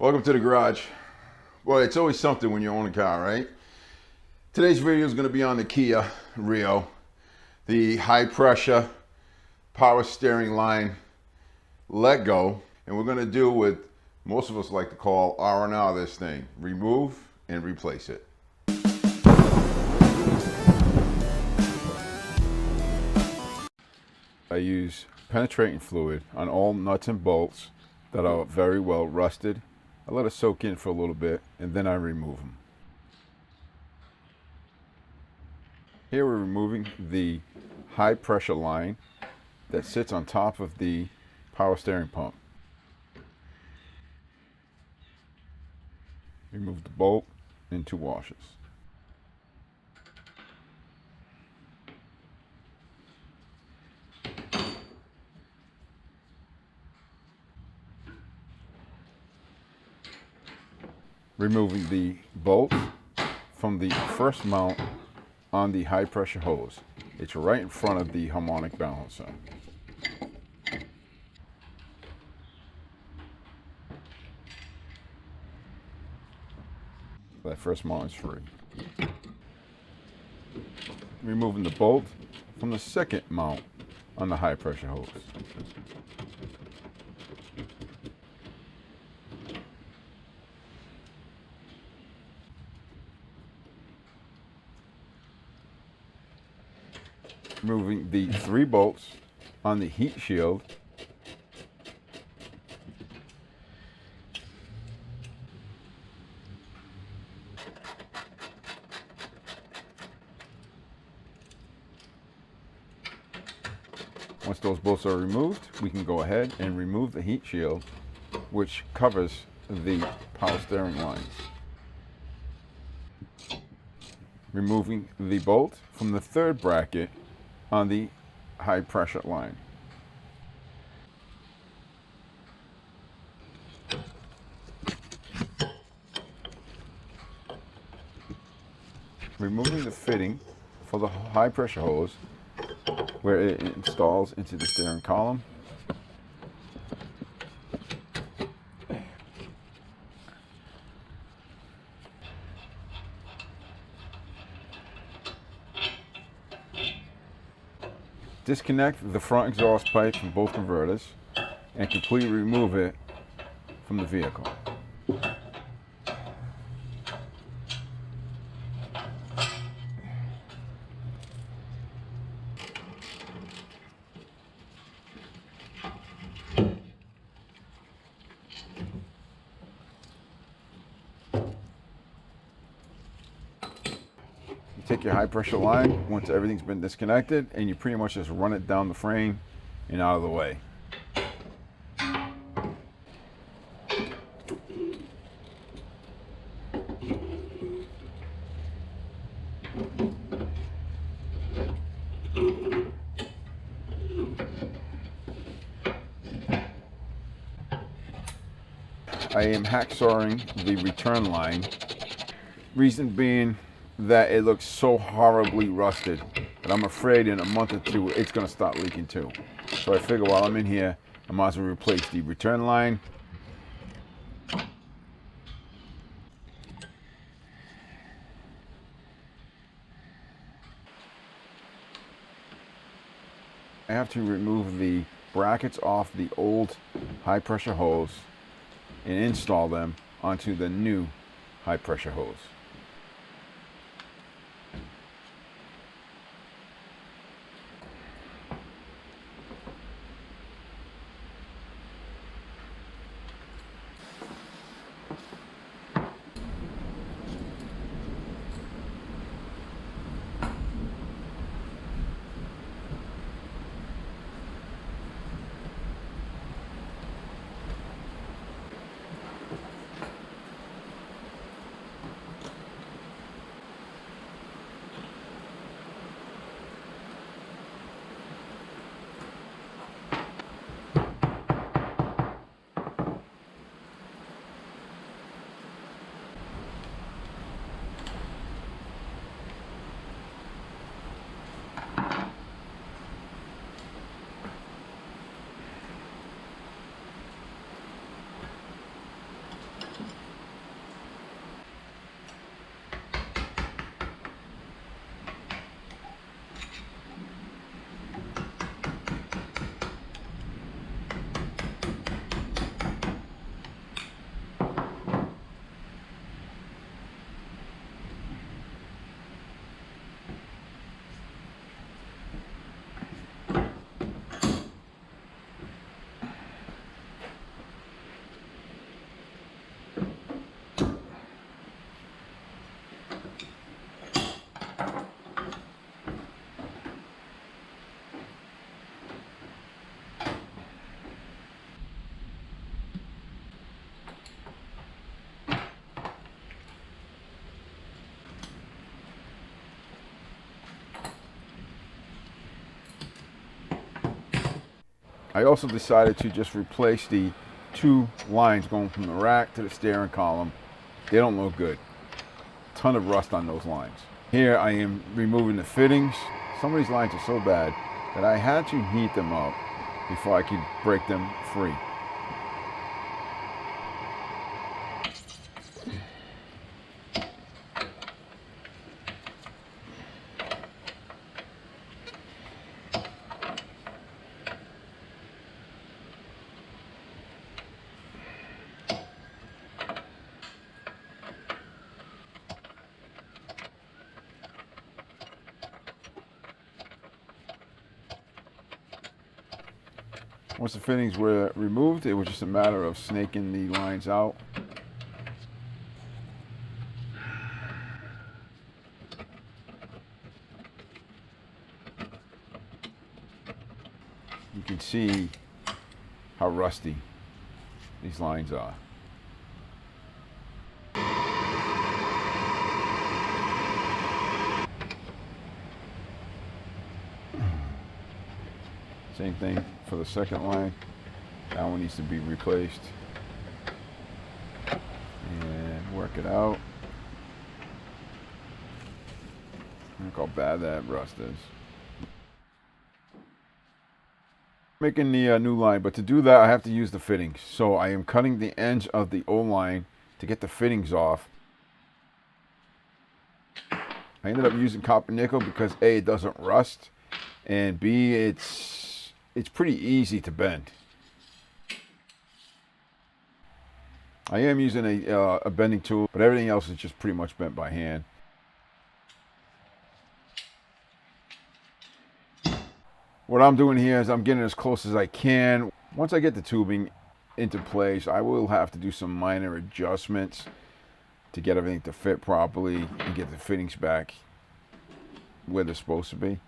Welcome to the garage. Well, it's always something when you own a car, right? Today's video is going to be on the Kia Rio, the high pressure power steering line let go, and we're going to do what most of us like to call R&R this thing: remove and replace it. I use penetrating fluid on all nuts and bolts that are very well rusted. I let it soak in for a little bit and then I remove them. Here we're removing the high pressure line that sits on top of the power steering pump. Remove the bolt and two washers. Removing the bolt from the first mount on the high pressure hose. It's right in front of the harmonic balancer. That first mount is free. Removing the bolt from the second mount on the high pressure hose. Removing the three bolts on the heat shield. Once those bolts are removed, we can go ahead and remove the heat shield, which covers the power steering lines. Removing the bolt from the third bracket on the high pressure line. Removing the fitting for the high pressure hose where it installs into the steering column. Disconnect the front exhaust pipe from both converters and completely remove it from the vehicle. Take your high pressure line once everything's been disconnected and you pretty much just run it down the frame and out of the way. I am hacksawing the return line, reason being that it looks so horribly rusted that I'm afraid in a month or two it's going to start leaking too. So I figure while I'm in here, I might as well replace the return line. I have to remove the brackets off the old high pressure hose and install them onto the new high pressure hose. I also decided to just replace the two lines going from the rack to the steering column. They don't look good. Ton of rust on those lines. Here I am removing the fittings. Some of these lines are so bad that I had to heat them up before I could break them free. Once the fittings were removed, it was just a matter of snaking the lines out. You can see how rusty these lines are. Same thing for the second line. That one needs to be replaced. And work it out. Look how bad that rust is. Making the new line, but to do that I have to use the fittings. So I am cutting the ends of the old line to get the fittings off. I ended up using copper nickel because A, it doesn't rust, and B, it's pretty easy to bend. I am using a bending tool, but everything else is just pretty much bent by hand. What I'm doing here is I'm getting as close as I can. Once I get the tubing into place, I will have to do some minor adjustments to get everything to fit properly and get the fittings back where they're supposed to be.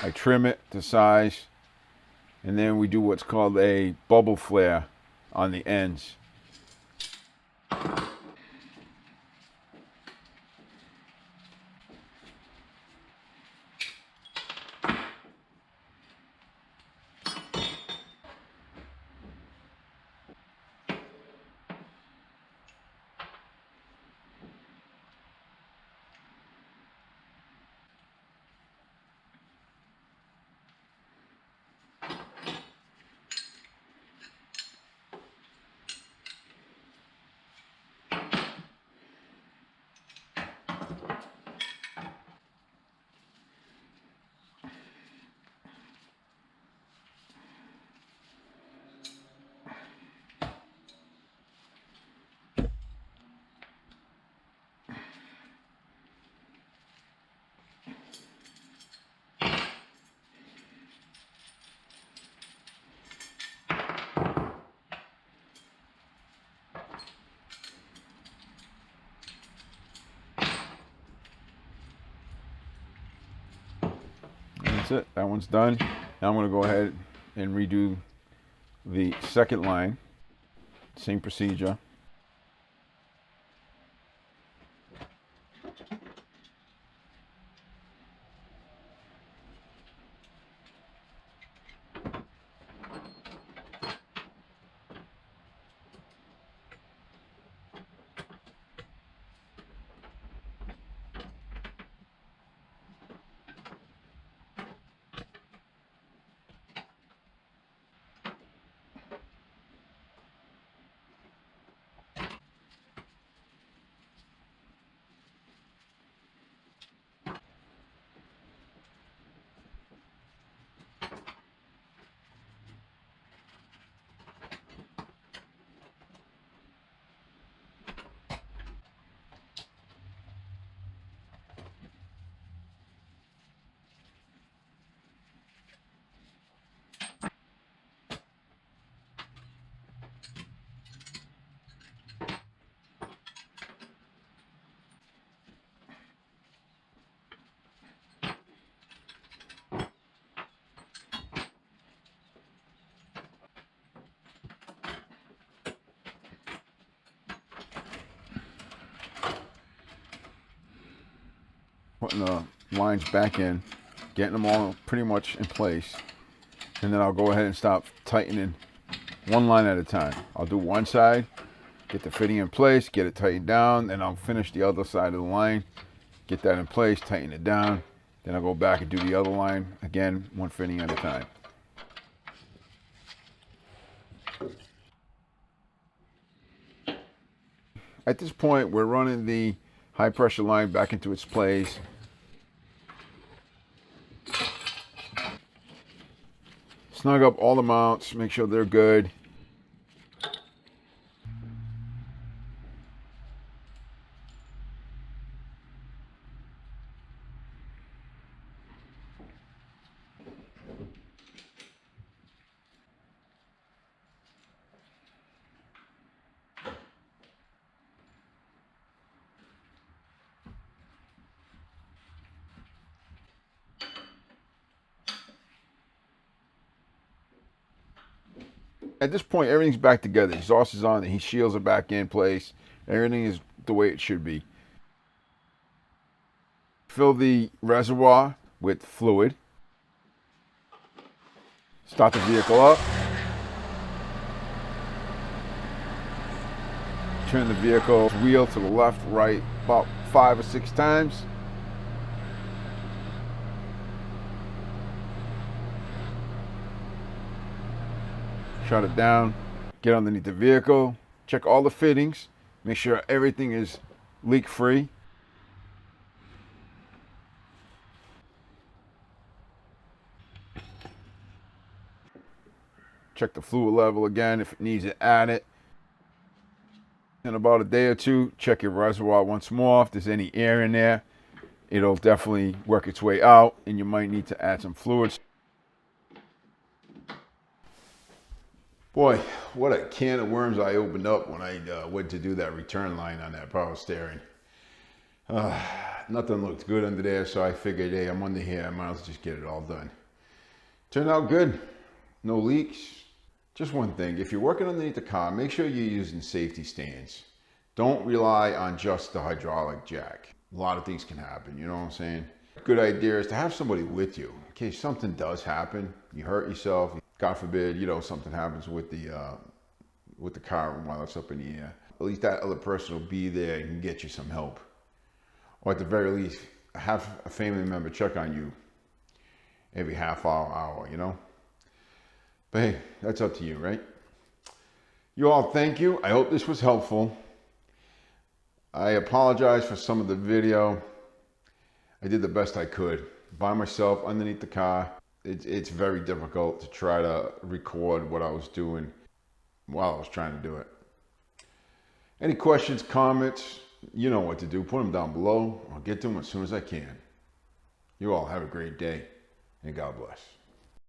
I trim it to size, and then we do what's called a bubble flare on the ends. That's it. That one's done. Now I'm going to go ahead and redo the second line. Same procedure. putting the lines back in, getting them all pretty much in place, and then I'll go ahead and start tightening one line at a time. I'll do one side, get the fitting in place, get it tightened down, then I'll finish the other side of the line, get that in place, tighten it down, then I'll go back and do the other line, again, one fitting at a time. At this point, we're running the high pressure line back into its place. Snug up all the mounts, make sure they're good. At this point, everything's back together. The exhaust is on, the heat shields are back in place. Everything is the way it should be. Fill the reservoir with fluid. Start the vehicle up. Turn the vehicle's wheel to the left, right, about 5 or 6 times. Shut it down, get underneath the vehicle, check all the fittings, make sure everything is leak free. Check the fluid level again if it needs it, add it. In about a day or two, check your reservoir once more. If there's any air in there, it'll definitely work its way out and you might need to add some fluids. Boy, what a can of worms I opened up when I went to do that return line on that power steering. Nothing looked good under there, so I figured, hey, I'm under here, I might as well just get it all done. Turned out good, no leaks. Just one thing, if you're working underneath the car, make sure you're using safety stands. Don't rely on just the hydraulic jack. A lot of things can happen, you know what I'm saying? Good idea is to have somebody with you in case something does happen, you hurt yourself. God forbid, you know, something happens with the car while it's up in the air. At least that other person will be there and can get you some help. Or at the very least, have a family member check on you every half hour, you know? But hey, that's up to you, right? You all, thank you. I hope this was helpful. I apologize for some of the video. I did the best I could by myself underneath the car. It's very difficult to try to record what I was doing while I was trying to do it. Any questions, comments, you know what to do. Put them down below. I'll get to them as soon as I can. You all have a great day and God bless.